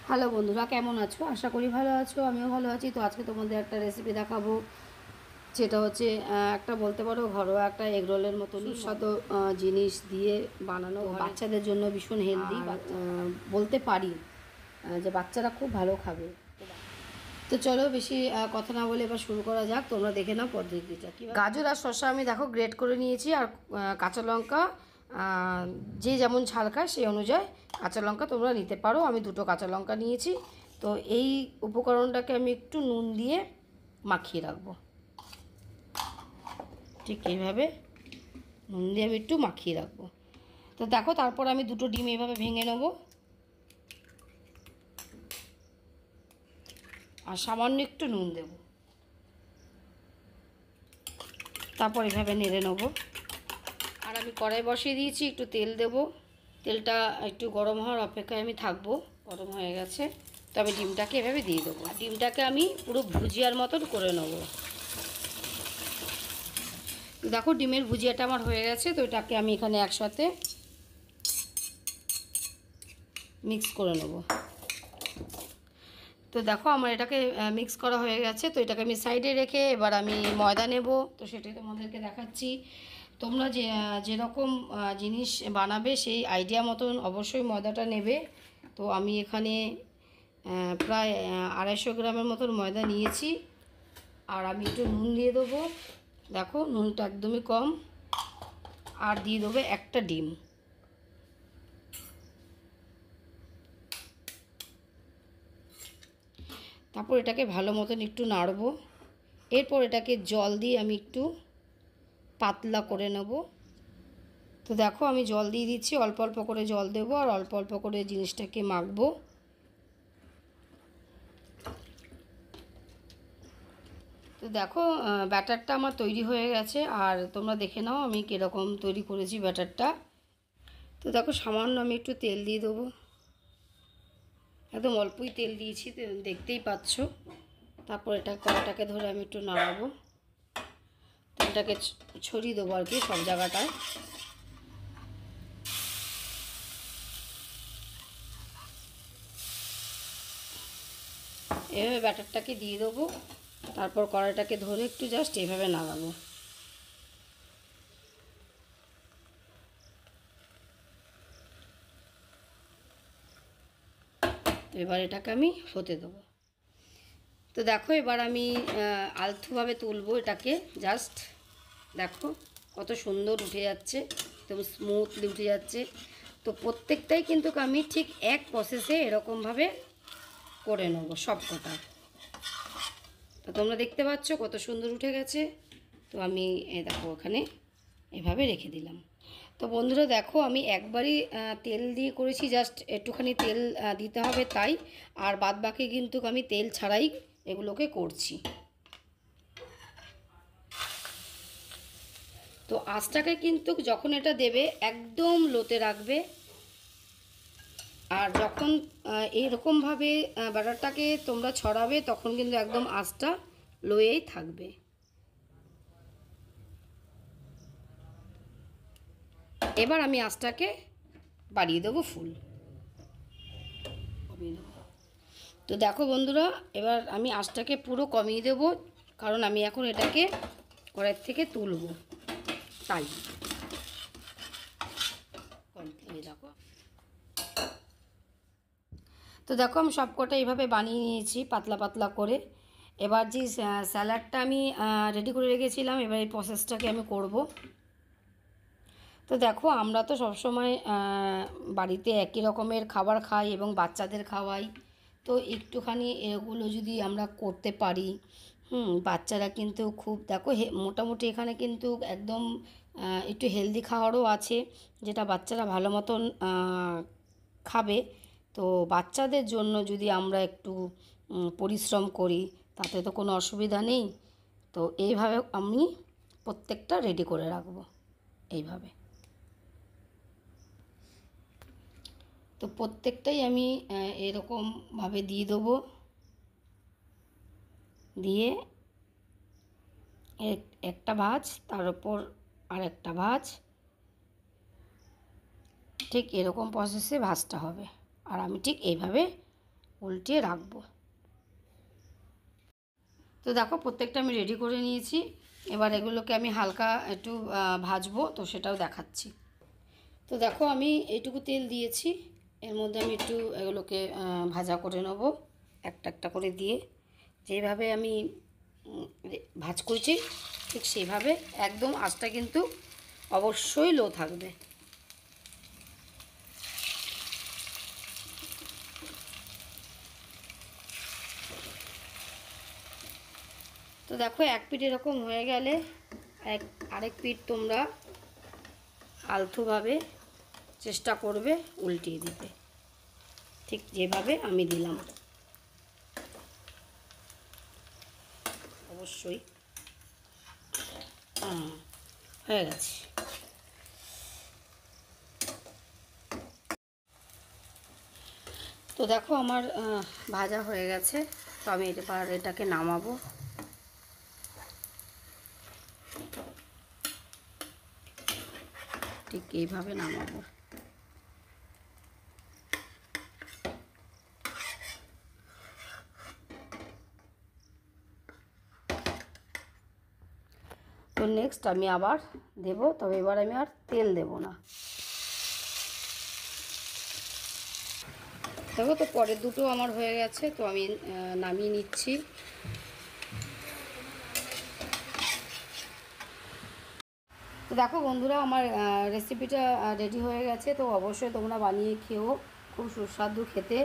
Hello বন্ধুরা, কেমন আছো? আশা করি ভালো আছো, আমিও ভালো আছি। তো আজকে তোমাদের একটা রেসিপি দেখাবো, যেটা হচ্ছে একটা বলতে পারো ঘরোয়া একটা এগরোলের মতন সুস্বাদু জিনিস দিয়ে বানানো, বাচ্চাদের জন্য ভীষণ হেলদি। বলতে পারি যে বাচ্চারা খুব ভালো খাবে। তো চলো বেশি কথা না বলে এবার শুরু করা যাক। তোমরা দেখে নাও পদ্ধতিটা কী। গাজর আর শসা আমি দেখো গ্রেট করে নিয়েছি, আর কাঁচা লঙ্কা যে যেমন ঝাল খায় সেই অনুযায়ী কাঁচা লঙ্কা তোমরা নিতে পারো। আমি দুটো কাঁচা লঙ্কা নিয়েছি। তো এই উপকরণটাকে আমি একটু নুন দিয়ে মাখিয়ে রাখবো। ঠিক এইভাবে নুন দিয়ে আমি একটু মাখিয়ে রাখবো। তো দেখো, তারপর আমি দুটো ডিম এইভাবে ভেঙে নেবো, আর সামান্য একটু নুন দেব। তারপর এভাবে নেড়ে নেবো। আর আমি কড়াই বসিয়ে দিয়েছি, একটু তেল দেব। তেলটা একটু গরম হওয়ার অপেক্ষায় আমি থাকবো। গরম হয়ে গেছে, তবে ডিমটাকে এভাবে দিয়ে দেবো। আর ডিমটাকে আমি পুরো ভুজিয়ার মতন করে নেব। দেখো ডিমের ভুজিয়াটা আমার হয়ে গেছে। তো এটাকে আমি এখানে একসাথে মিক্স করে নেব। তো দেখো আমার এটাকে মিক্স করা হয়ে গেছে। তো এটাকে আমি সাইডে রেখে এবার আমি ময়দা নেব। তো সেটাই তোমাদেরকে দেখাচ্ছি। তোমরা যেরকম জিনিস বানাবে সেই আইডিয়া মতন অবশ্যই ময়দাটা নেবে। তো আমি এখানে প্রায় 250 গ্রামের মতন ময়দা নিয়েছি। আর আমি একটু নুন দিয়ে দেবো। দেখো নুনটা একদমই কম। আর দিয়ে দেবো একটা ডিম। তারপর এটাকে ভালো মতন একটু নাড়বো। এরপর এটাকে জল দিয়ে আমি একটু পাতলা করে নেব। তো দেখো আমি জল দিয়ে দিচ্ছি, অল্প অল্প করে জল দেবো আর অল্প অল্প করে জিনিসটাকে মাখবো। তো দেখো ব্যাটারটা আমার তৈরি হয়ে গেছে। আর তোমরা দেখে নাও আমি কীরকম তৈরি করেছি ব্যাটারটা। তো দেখো সামান্য আমি একটু তেল দিয়ে দেবো। একদম অল্পই তেল দিয়েছি, দেখতেই পাচ্ছ। তারপর এটা কড়াটাকে ধরে আমি একটু নাড়াবো। তেলটাকে ছড়িয়ে দেবো আর কি সব জায়গাটায়। এভাবে ব্যাটারটাকে দিয়ে দেবো। তারপর কড়াইটাকে ধরে একটু জাস্ট এভাবে নাড়াবো। তো এবার এটাকে আমি হতে দেবো। তো দেখো এবার আমি আলতোভাবে তুলবো এটাকে। জাস্ট দেখো কত সুন্দর উঠে যাচ্ছে, একদম স্মুথলি উঠে যাচ্ছে। তো প্রত্যেকটাই কিন্তু আমি ঠিক এক প্রসেসে এরকমভাবে করে নেবো সব কটা। তো তোমরা দেখতে পাচ্ছ কত সুন্দর উঠে গেছে। তো আমি দেখো ওখানে এভাবে রেখে দিলাম। তো বন্ধুরা দেখো আমি একবারই তেল দিয়ে করেছি, জাস্ট একটুখানি তেল দিতে হবে তাই। আর বাদ বাকি কিন্তু আমি তেল ছাড়াই এগুলোকে করছি। তো আঁচটাকে কিন্তু যখন এটা দেবে একদম লোতে রাখবে। আর যখন এইরকমভাবে ব্যাটারটাকে তোমরা ছড়াবে তখন কিন্তু একদম আঁচটা লোয়েই থাকবে। এবার আমি আঁচটাকে বাড়িয়ে দেবো ফুল। তো দেখো বন্ধুরা এবার আমি আঁচটাকে পুরো কমিয়ে দেবো, কারণ আমি এখন এটাকে কড়াই থেকে তুলব তাই। দেখো তো দেখো আমি সবকটা এইভাবে বানিয়ে নিয়েছি পাতলা পাতলা করে। এবার যে স্যালাডটা আমি রেডি করে রেখেছিলাম, এবার এই প্রসেসটাকে আমি করব। তো দেখো আমরা তো সবসময় বাড়িতে একই রকমের খাবার খাই এবং বাচ্চাদের খাওয়াই। তো একটুখানি এগুলো যদি আমরা করতে পারি, বাচ্চারা কিন্তু খুব দেখো মোটামুটি এখানে কিন্তু একদম একটু হেলদি খাবারও আছে, যেটা বাচ্চারা ভালো মতন খাবে। তো বাচ্চাদের জন্য যদি আমরা একটু পরিশ্রম করি তাতে তো কোনো অসুবিধা নেই। তো এইভাবে আমি প্রত্যেকটা রেডি করে রাখবো এইভাবে। তো প্রত্যেকটাই আমি এরকমভাবে দিয়ে দেবো। দিয়ে একটা ভাঁজ, তার উপর আর একটা ভাঁজ, ঠিক এরকম প্রসেসে ভাঁজটা হবে। আর আমি ঠিক এইভাবে উল্টিয়ে রাখবো। তো দেখো প্রত্যেকটা আমি রেডি করে নিয়েছি। এবার এগুলোকে আমি হালকা একটু ভাজবো, তো সেটাও দেখাচ্ছি। তো দেখো আমি এইটুকু তেল দিয়েছি, এর মধ্যে আমি একটু এগুলোকে ভাজা করে নেবো একটা একটা করে দিয়ে। যেভাবে আমি ভাজ করেছি ঠিক সেইভাবে, একদম আঁচটা কিন্তু অবশ্যই লো থাকবে। তো দেখো এক পিঠ এরকম হয়ে গেলে আরেক পিঠ তোমরা আলতোভাবে চেষ্টা করবে উল্টিয়ে দিতে, ঠিক যেভাবে আমি দিলাম। অবশ্যই হয়ে গেছে। তো দেখো আমার ভাজা হয়ে গেছে। তো আমি এটাকে নামাবো। ঠিক এইভাবে নামাবো। তো নেক্সট আমি আবার দেব, তবে এবার আমি আর তেল দেব না। দেখো তো পরের দুটো আমার হয়ে গেছে, তো আমি নামিয়ে নিচ্ছি। তো দেখো বন্ধুরা, আমার রেসিপিটা রেডি হয়ে গেছে। তো অবশ্যই তোমরা বানিয়ে খেও, খুব সুস্বাদু খেতে।